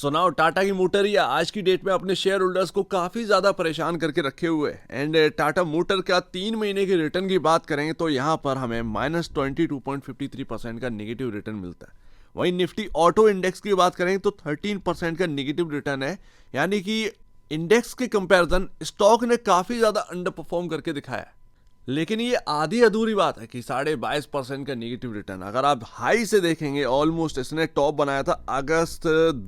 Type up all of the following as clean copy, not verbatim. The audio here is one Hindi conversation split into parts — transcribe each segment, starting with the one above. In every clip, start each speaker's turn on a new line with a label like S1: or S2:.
S1: सुनाओ, टाटा की मोटर आज की डेट में अपने शेयर होल्डर्स को काफी ज्यादा परेशान करके रखे हुए है। एंड टाटा मोटर का 3 महीने के रिटर्न की बात करें तो यहाँ पर हमें -22.53% का नेगेटिव रिटर्न मिलता है। वहीं निफ्टी ऑटो इंडेक्स की बात करें तो 13% का नेगेटिव रिटर्न है। यानी कि इंडेक्स के कंपैरिजन स्टॉक ने काफी ज्यादा अंडर परफॉर्म करके दिखाया है। लेकिन ये आधी अधूरी बात है कि 22.5% का नेगेटिव रिटर्न अगर आप हाई से देखेंगे, ऑलमोस्ट इसने टॉप बनाया था अगस्त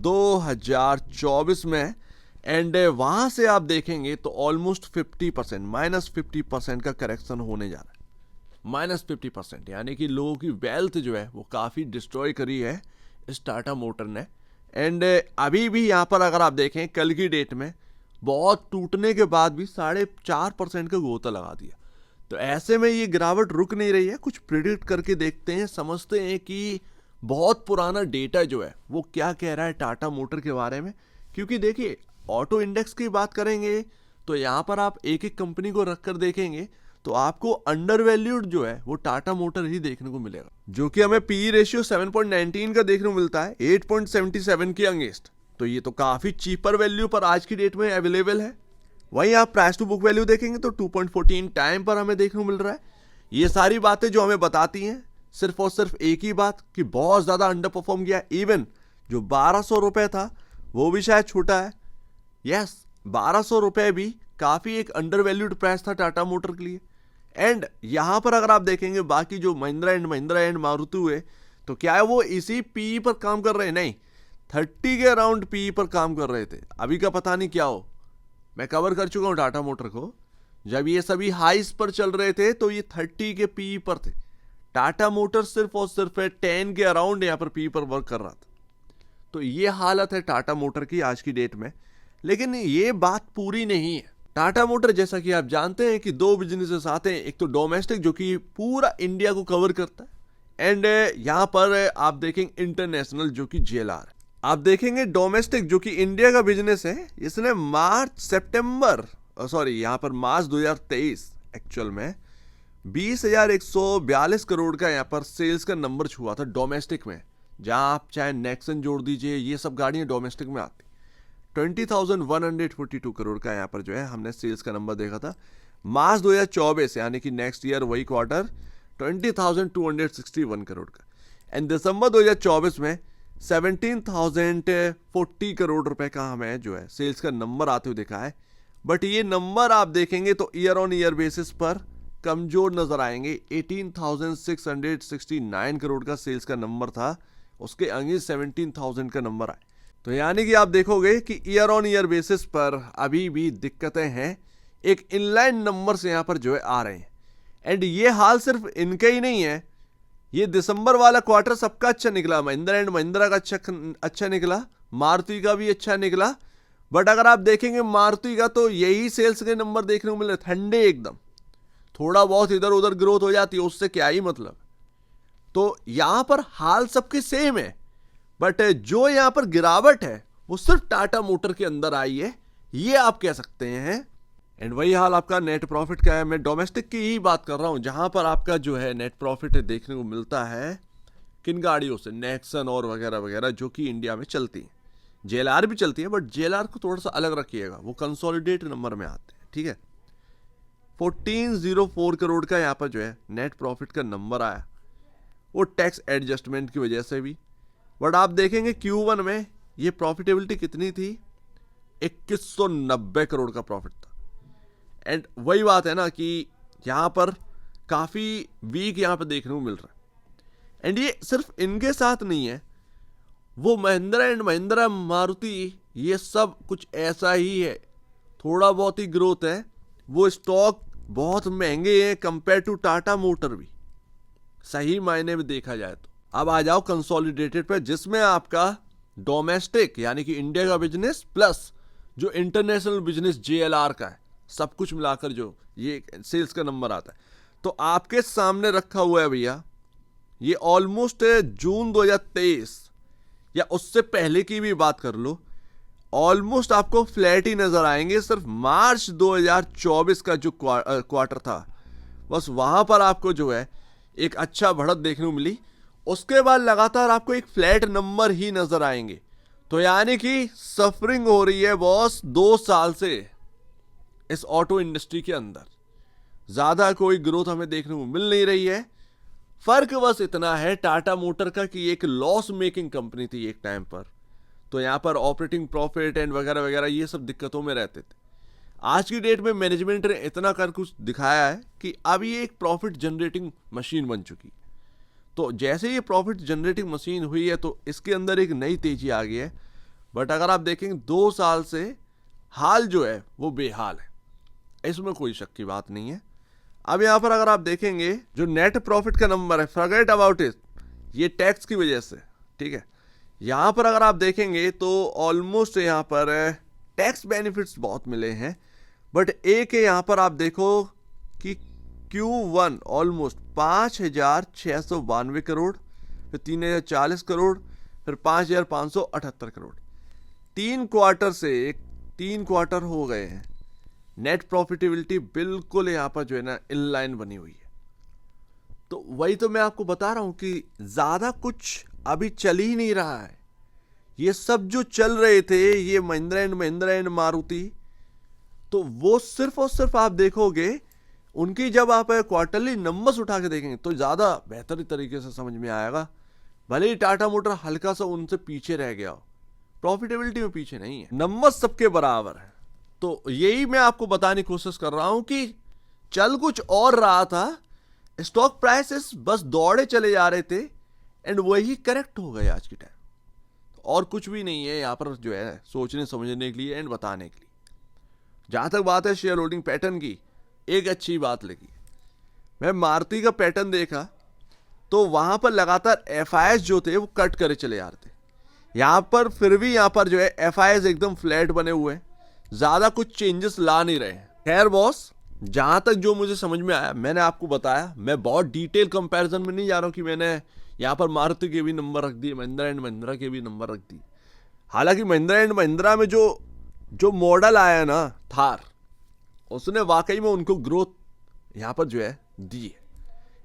S1: 2024 में। एंड वहां से आप देखेंगे तो ऑलमोस्ट 50% -50% का करेक्शन होने जा रहा है। -50% यानी कि लोगों की वेल्थ जो है वो काफी डिस्ट्रॉय करी है इस टाटा मोटर ने। एंड अभी भी यहाँ पर अगर आप देखें कल की डेट में बहुत टूटने के बाद भी 4.5% का गोता लगा दिया। तो ऐसे में ये गिरावट रुक नहीं रही है। कुछ प्रिडिक्ट करके देखते हैं, समझते हैं कि बहुत पुराना डेटा जो है वो क्या कह रहा है टाटा मोटर के बारे में। क्योंकि देखिए, ऑटो इंडेक्स की बात करेंगे तो यहाँ पर आप एक एक कंपनी को रखकर देखेंगे तो आपको अंडर वैल्यूड जो है वो टाटा मोटर ही देखने को मिलेगा, जो कि हमें पी रेशियो 7.19 का देखने को मिलता है 8.77 के अगेंस्ट। तो ये तो काफी चीपर वैल्यू पर आज की डेट में अवेलेबल है। वहीं आप प्राइस टू बुक वैल्यू देखेंगे तो 2.14 टाइम पर हमें देखने को मिल रहा है। ये सारी बातें जो हमें बताती हैं सिर्फ और सिर्फ एक ही बात कि बहुत ज्यादा अंडर परफॉर्म किया। इवन जो 1200 रुपए था वो भी शायद छोटा है। यस, 1200 रुपए भी काफी एक अंडर वैल्यूड प्राइस था टाटा मोटर के लिए। एंड यहां पर अगर आप देखेंगे बाकी जो महिंद्रा एंड मारुति हुए तो क्या है वो इसी पी पर काम कर रहे हैं? नहीं, 30 के अराउंड पी पर काम कर रहे थे। अभी का पता नहीं क्या हो। मैं कवर कर चुका हूं टाटा मोटर को। जब ये सभी हाइस पर चल रहे थे तो ये 30 के पी पर थे। टाटा मोटर सिर्फ और सिर्फ 10 के अराउंड यहां पर पी पर वर्क कर रहा था। तो ये हालत है टाटा मोटर की आज की डेट में। लेकिन ये बात पूरी नहीं है। टाटा मोटर जैसा कि आप जानते हैं कि दो बिजनेसेस आते हैं, एक तो डोमेस्टिक जो कि पूरा इंडिया को कवर करता है, एंड यहां पर आप देखेंगे इंटरनेशनल जो कि जेएलआर। आप देखेंगे डोमेस्टिक जो कि इंडिया का बिजनेस है, इसने यहाँ पर मार्च 2023 एक्चुअल में 20,142 करोड़ का यहाँ पर सेल्स का नंबर छुआ था डोमेस्टिक में। जहां आप चाहे नेक्सन जोड़ दीजिए, ये सब गाड़ियां डोमेस्टिक में आती। 20,142 करोड़ का यहाँ पर जो है हमने सेल्स का नंबर देखा था मार्च 2024, यानी कि नेक्स्ट ईयर वही क्वार्टर 20,261 करोड़ का। एंड दिसंबर 2024 में 17,040 करोड़ रुपए का हमें जो है सेल्स का नंबर आते हुए देखा है। बट ये नंबर आप देखेंगे तो ईयर ऑन ईयर बेसिस पर कमजोर नजर आएंगे। 18,669 करोड़ का सेल्स का नंबर था, उसके अगेंस्ट 17,000 का नंबर आए। तो यानी कि आप देखोगे कि ईयर ऑन ईयर बेसिस पर अभी भी दिक्कतें हैं, एक इनलाइन नंबर से यहां पर जो है आ रहे हैं। एंड ये हाल सिर्फ इनका ही नहीं है, ये दिसंबर वाला क्वार्टर सबका अच्छा निकला। महिंद्रा एंड महिंद्रा का अच्छा निकला, मारुति का भी अच्छा निकला। बट अगर आप देखेंगे मारुति का तो यही सेल्स के नंबर देखने को मिल रहे ठंडे एकदम। थोड़ा बहुत इधर उधर ग्रोथ हो जाती है, उससे क्या ही मतलब। तो यहां पर हाल सबके सेम है, बट जो यहां पर गिरावट है वो सिर्फ टाटा मोटर के अंदर आई है, ये आप कह सकते हैं। एंड वही हाल आपका नेट प्रॉफिट का है। मैं डोमेस्टिक की ही बात कर रहा हूं, जहां पर आपका जो है नेट प्रॉफिट देखने को मिलता है किन गाड़ियों से, नेक्सन और वगैरह वगैरह जो कि इंडिया में चलती हैं। जेएलआर भी चलती है, बट जेएलआर को थोड़ा सा अलग रखिएगा, वो कंसोलिडेट नंबर में आते हैं, ठीक है। 1404 करोड़ का यहाँ पर जो है नेट प्रॉफिट का नंबर आया, वो टैक्स एडजस्टमेंट की वजह से भी। बट आप देखेंगे Q1 में ये प्रॉफिटेबिलिटी कितनी थी, 2190 करोड़ का प्रॉफिट था। एंड वही बात है ना कि यहाँ पर काफी वीक यहाँ पर देखने को मिल रहा है। एंड ये सिर्फ इनके साथ नहीं है, वो महिंद्रा एंड महिंद्रा मारुति ये सब कुछ ऐसा ही है। थोड़ा बहुत ही ग्रोथ है, वो स्टॉक बहुत महंगे हैं कंपेयर टू टाटा मोटर भी, सही मायने में देखा जाए तो। अब आ जाओ कंसोलिडेटेड पे, जिसमें आपका डोमेस्टिक यानी कि इंडिया का बिजनेस प्लस जो इंटरनेशनल बिजनेस जेएलआर का है, सब कुछ मिलाकर जो ये सेल्स का नंबर आता है। तो आपके सामने रखा हुआ है भैया, ये ऑलमोस्ट जून 2023 या उससे पहले की भी बात कर लो, ऑलमोस्ट आपको फ्लैट ही नजर आएंगे। सिर्फ मार्च 2024 का जो क्वार्टर था, बस वहां पर आपको जो है एक अच्छा बढ़त देखने को मिली। उसके बाद लगातार आपको एक फ्लैट नंबर ही नजर आएंगे। तो यानी कि सफरिंग हो रही है बॉस 2 साल से इस ऑटो इंडस्ट्री के अंदर। ज्यादा कोई ग्रोथ हमें देखने को मिल नहीं रही है। फर्क बस इतना है टाटा मोटर का कि एक लॉस मेकिंग कंपनी थी एक टाइम पर, तो यहां पर ऑपरेटिंग प्रॉफिट एंड वगैरह वगैरह ये सब दिक्कतों में रहते थे। आज की डेट में मैनेजमेंट ने इतना कर कुछ दिखाया है कि अब ये एक प्रॉफिट जनरेटिंग मशीन बन चुकी। तो जैसे ये प्रॉफिट जनरेटिंग मशीन हुई है तो इसके अंदर एक नई तेजी आ गई है। बट अगर आप देखेंगे 2 साल से हाल जो है वो बेहाल है, इसमें कोई शक की बात नहीं है। अब यहां पर अगर आप देखेंगे जो नेट प्रॉफिट का नंबर है, फॉरगेट अबाउट इट, ये टैक्स की वजह से, ठीक है। यहां पर अगर आप देखेंगे तो ऑलमोस्ट यहां पर टैक्स बेनिफिट्स बहुत मिले हैं। बट एक है यहां पर आप देखो कि Q1 ऑलमोस्ट 5,692 करोड़, फिर 3,040 करोड़, फिर 5,578 करोड़। 3 क्वार्टर हो गए हैं। नेट प्रॉफिटेबिलिटी बिल्कुल यहां पर जो है ना इन लाइन बनी हुई है। तो वही तो मैं आपको बता रहा हूं कि ज्यादा कुछ अभी चल ही नहीं रहा है। ये सब जो चल रहे थे, ये महिंद्रा एंड मारुति, तो वो सिर्फ और सिर्फ आप देखोगे उनकी जब आप क्वार्टरली नंबर्स उठा के देखेंगे तो ज्यादा बेहतर तरीके से समझ में आएगा। भले ही टाटा मोटर हल्का सा उनसे पीछे रह गया हो, प्रॉफिटेबिलिटी में पीछे नहीं है, नंबर्स सबके बराबर है। तो यही मैं आपको बताने की कोशिश कर रहा हूं कि चल कुछ और रहा था, स्टॉक प्राइसेस बस दौड़े चले जा रहे थे एंड वही करेक्ट हो गए आज के टाइम। और कुछ भी नहीं है यहां पर जो है सोचने समझने के लिए एंड बताने के लिए। जहां तक बात है शेयर होल्डिंग पैटर्न की, एक अच्छी बात लगी, मैं मारुति का पैटर्न देखा तो वहां पर लगातार एफआईएस जो थे वो कट करे चले जा रहे थे। यहां पर फिर भी यहां पर जो है एफआईएस एकदम फ्लैट बने हुए हैं, ज्यादा कुछ चेंजेस ला नहीं रहे हैं। खैर बॉस, जहां तक जो मुझे समझ में आया मैंने आपको बताया। मैं बहुत डिटेल कंपैरिजन में नहीं जा रहा हूं कि मैंने यहां पर मारुति के भी नंबर रख दिए, महिंद्रा एंड महिंद्रा के भी नंबर रख दिए। हालांकि महिंद्रा एंड महिंद्रा में जो मॉडल आया ना थार, उसने वाकई में उनको ग्रोथ यहां पर जो है दी है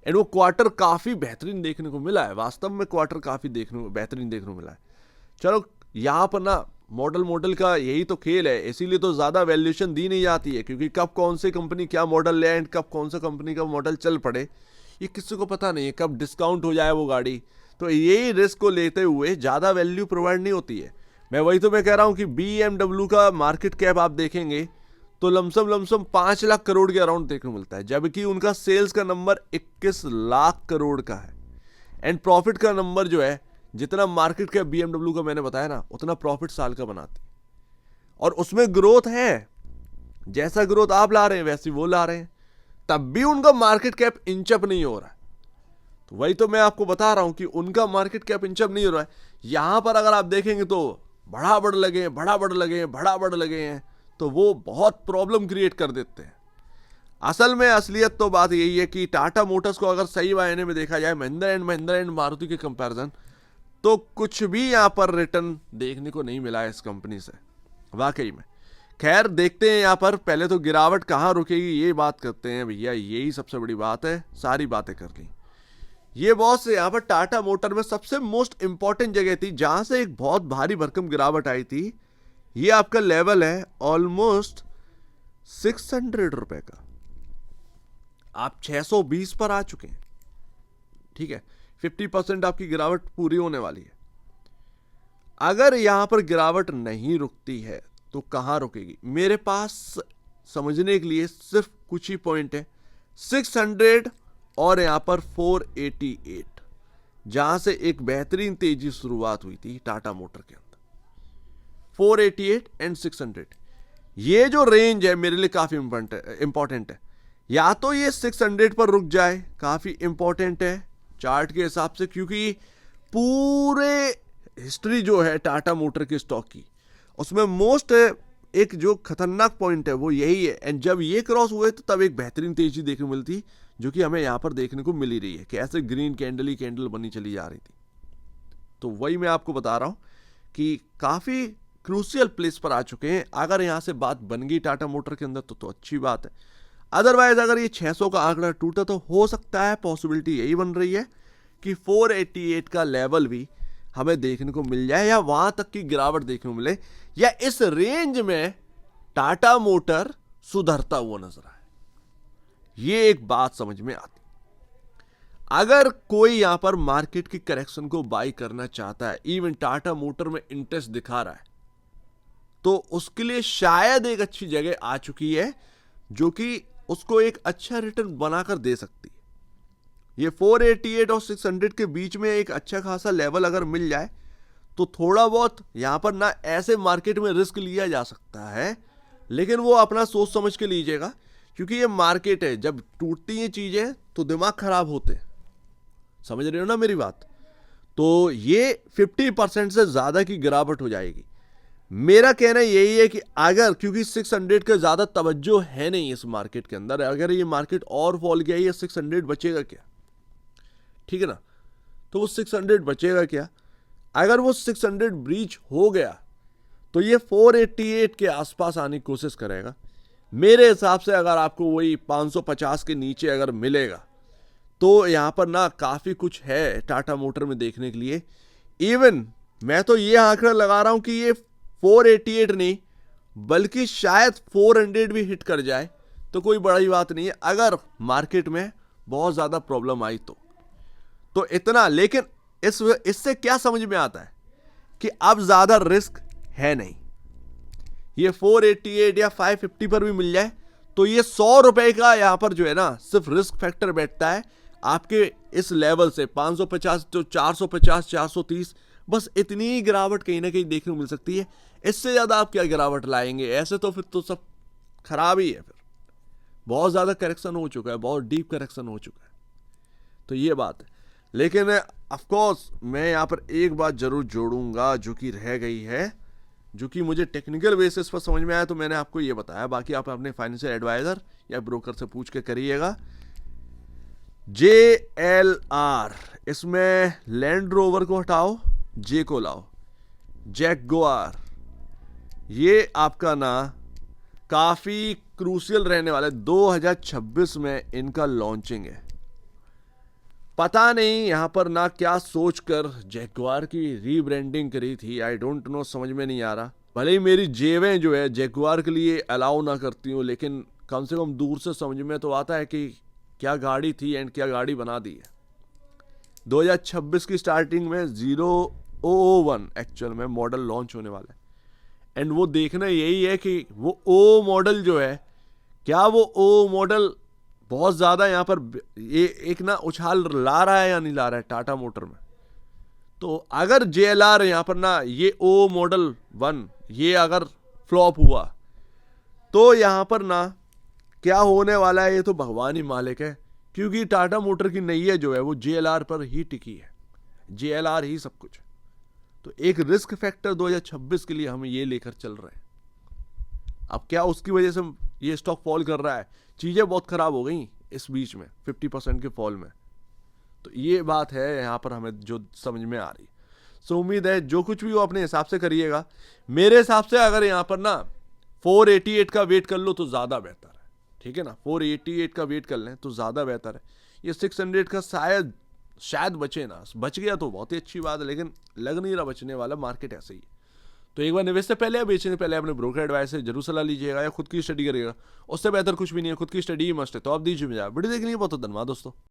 S1: एंड वो क्वार्टर काफी बेहतरीन देखने को मिला है। वास्तव में क्वार्टर काफी बेहतरीन देखने को मिला है। चलो यहां पर ना मॉडल का यही तो खेल है, इसीलिए तो ज्यादा वैल्यूएशन दी नहीं जाती है, क्योंकि कब कौन सी कंपनी क्या मॉडल ले एंड कब कौन सा कंपनी का मॉडल चल पड़े ये किसी को पता नहीं है, कब डिस्काउंट हो जाए वो गाड़ी। तो यही रिस्क को लेते हुए ज्यादा वैल्यू प्रोवाइड नहीं होती है। मैं कह रहा हूं कि BMW का मार्केट कैप आप देखेंगे तो लमसम 5 लाख करोड़ के अराउंड देखने को मिलता है, जबकि उनका सेल्स का नंबर 21 लाख करोड़ का है एंड प्रॉफिट का नंबर जो है जितना मार्केट कैप BMW का मैंने बताया ना उतना प्रॉफिट साल का बनाती। और उसमें ग्रोथ है, जैसा ग्रोथ आप ला रहे हैं वैसी वो ला रहे हैं, तब भी उनका मार्केट कैप इंचअप नहीं हो रहा है। तो वही तो मैं आपको बता रहा हूं कि उनका मार्केट कैप इंचअप नहीं हो रहा है। यहां पर अगर आप देखेंगे तो बड़ा बढ़ लगे हैं, तो वो बहुत प्रॉब्लम क्रिएट कर देते हैं। असल में असलियत तो बात यही है कि टाटा मोटर्स को अगर सही मायने में देखा जाए महिंद्रा एंड मारुति के कंपैरिजन, तो कुछ भी यहां पर रिटर्न देखने को नहीं मिला है इस कंपनी से वाकई में। खैर देखते हैं यहां पर, पहले तो गिरावट कहां रुकेगी ये बात करते हैं भैया, यही सबसे बड़ी बात है। सारी बातें कर ली ये बॉस, यहां पर टाटा मोटर में सबसे मोस्ट इंपॉर्टेंट जगह थी जहां से एक बहुत भारी भरकम गिरावट आई थी। ये आपका लेवल है ऑलमोस्ट 600 रुपए का, आप 620 पर आ चुके हैं, ठीक है। 50% आपकी गिरावट पूरी होने वाली है। अगर यहां पर गिरावट नहीं रुकती है तो कहां रुकेगी? मेरे पास समझने के लिए सिर्फ कुछ ही पॉइंट है, 600 और यहां पर 488, जहां से एक बेहतरीन तेजी शुरुआत हुई थी टाटा मोटर के अंदर। 488 एंड 600 ये जो रेंज है मेरे लिए काफी इंपॉर्टेंट है। या तो ये 600 पर रुक जाए, काफी इंपॉर्टेंट है चार्ट के हिसाब से, क्योंकि पूरे हिस्ट्री जो है टाटा मोटर के स्टॉक की, उसमें मोस्ट एक जो खतरनाक पॉइंट है वो यही है। एंड जब ये क्रॉस हुए तो तब एक बेहतरीन तेजी देखने को मिलती, जो कि हमें यहां पर देखने को मिल ही रही है कि ऐसे ग्रीन कैंडल ही कैंडल बनी चली जा रही थी। तो वही मैं आपको बता रहा हूं कि काफी क्रूशियल प्लेस पर आ चुके हैं। अगर यहां से बात बन गई टाटा मोटर के अंदर तो अच्छी बात है। अदरवाइज अगर ये 600 का आंकड़ा टूटा तो हो सकता है, पॉसिबिलिटी यही बन रही है कि 488 का लेवल भी हमें देखने को मिल जाए या वहां तक की गिरावट देखने को मिले, या इस रेंज में टाटा मोटर सुधरता हुआ नजर आए, ये एक बात समझ में आती। अगर कोई यहां पर मार्केट की करेक्शन को बाई करना चाहता है, इवन टाटा मोटर में इंटरेस्ट दिखा रहा है, तो उसके लिए शायद एक अच्छी जगह आ चुकी है जो कि उसको एक अच्छा रिटर्न बनाकर दे सकती है। ये 488 और 600 के बीच में एक अच्छा खासा लेवल अगर मिल जाए तो थोड़ा बहुत यहां पर ना ऐसे मार्केट में रिस्क लिया जा सकता है, लेकिन वो अपना सोच समझ के लीजिएगा, क्योंकि ये मार्केट है, जब टूटती हैं चीजें तो दिमाग खराब होते हैं। समझ रहे हो ना मेरी बात? तो ये 50% से ज्यादा की गिरावट हो जाएगी। मेरा कहना यही है कि अगर, क्योंकि 600 का ज्यादा तवज्जो है नहीं इस मार्केट के अंदर, अगर ये मार्केट और फॉल गया, ये 600 बचेगा क्या? ठीक है ना? तो वो 600 बचेगा क्या? अगर वो 600 ब्रीच हो गया तो ये 488 के आसपास आने की कोशिश करेगा। मेरे हिसाब से अगर आपको वही 550 के नीचे अगर मिलेगा तो यहां पर ना काफी कुछ है टाटा मोटर में देखने के लिए। इवन मैं तो ये आंकड़ा लगा रहा हूं कि ये 488 नहीं बल्कि शायद 400 भी हिट कर जाए तो कोई बड़ी बात नहीं है, अगर मार्केट में बहुत ज्यादा प्रॉब्लम आई तो इतना। लेकिन इससे क्या समझ में आता है कि अब ज्यादा रिस्क है नहीं। ये 488 या 550 पर भी मिल जाए तो ये 100 रुपए का यहां पर जो है ना सिर्फ रिस्क फैक्टर बैठता है आपके इस लेवल से 550 तो 450 430, बस इतनी ही गिरावट कहीं ना कहीं देखने को मिल सकती है। इससे ज्यादा आप क्या गिरावट लाएंगे? ऐसे तो फिर तो सब खराब ही है, फिर बहुत ज्यादा करेक्शन हो चुका है, बहुत डीप करेक्शन हो चुका है। तो ये बात है। लेकिन ऑफ कोर्स मैं यहां पर एक बात जरूर जोड़ूंगा जो कि रह गई है, जो कि मुझे टेक्निकल बेसिस पर समझ में आया, तो मैंने आपको ये बताया। बाकी आप अपने फाइनेंशियल एडवाइजर या ब्रोकर से पूछ के करिएगा। JLR, इसमें लैंड रोवर को हटाओ, जे को लाओ, जैगुआर, ये आपका ना काफी क्रूशियल रहने वाला है। 2026 में इनका लॉन्चिंग है। पता नहीं यहां पर ना क्या सोचकर जैगुआर की रीब्रांडिंग करी थी, आई डोंट नो, समझ में नहीं आ रहा। भले ही मेरी जेवें जो है जैगुआर के लिए अलाउ ना करती हूँ, लेकिन कम से कम दूर से समझ में तो आता है कि क्या गाड़ी थी एंड क्या गाड़ी बना दी है। 2026 की स्टार्टिंग में 001 एक्चुअल में मॉडल लॉन्च होने वाला है, एंड वो देखना यही है कि वो ओ मॉडल जो है, क्या वो ओ मॉडल बहुत ज्यादा यहां पर ये एक ना उछाल ला रहा है या नहीं ला रहा है टाटा मोटर में। तो अगर JLR यहां पर ना ये ओ मॉडल 1 ये अगर फ्लॉप हुआ तो यहां पर ना क्या होने वाला है ये तो भगवान ही मालिक है, क्योंकि टाटा मोटर की नैया जो है वो JLR पर ही टिकी है, JLR ही सब कुछ। तो एक रिस्क फैक्टर 2026 के लिए हम ये लेकर चल रहे हैं। अब क्या उसकी वजह से ये स्टॉक फॉल कर रहा है? चीजें बहुत खराब हो गई इस बीच में 50% के फॉल में। तो ये बात है यहां पर हमें जो समझ में आ रही। सो उम्मीद है जो कुछ भी हो अपने हिसाब से करिएगा। मेरे हिसाब से अगर यहां पर ना 488 का वेट कर लो तो ज्यादा बेहतर है। ठीक है ना, 488 का वेट कर लें तो ज्यादा बेहतर है। ये 600 का शायद बचे ना, बच गया तो बहुत ही अच्छी बात है, लेकिन लग नहीं रहा बचने वाला, मार्केट ऐसे ही है। तो एक बार निवेश से पहले या बेचने से पहले अपने ब्रोकर एडवाइस से जरूर सलाह लीजिएगा या खुद की स्टडी करिएगा। उससे बेहतर कुछ भी नहीं है, खुद की स्टडी ही मस्ट है। तो आप दीजिए मुझे वीडियो देखने के लिए बहुत धन्यवाद दोस्तों।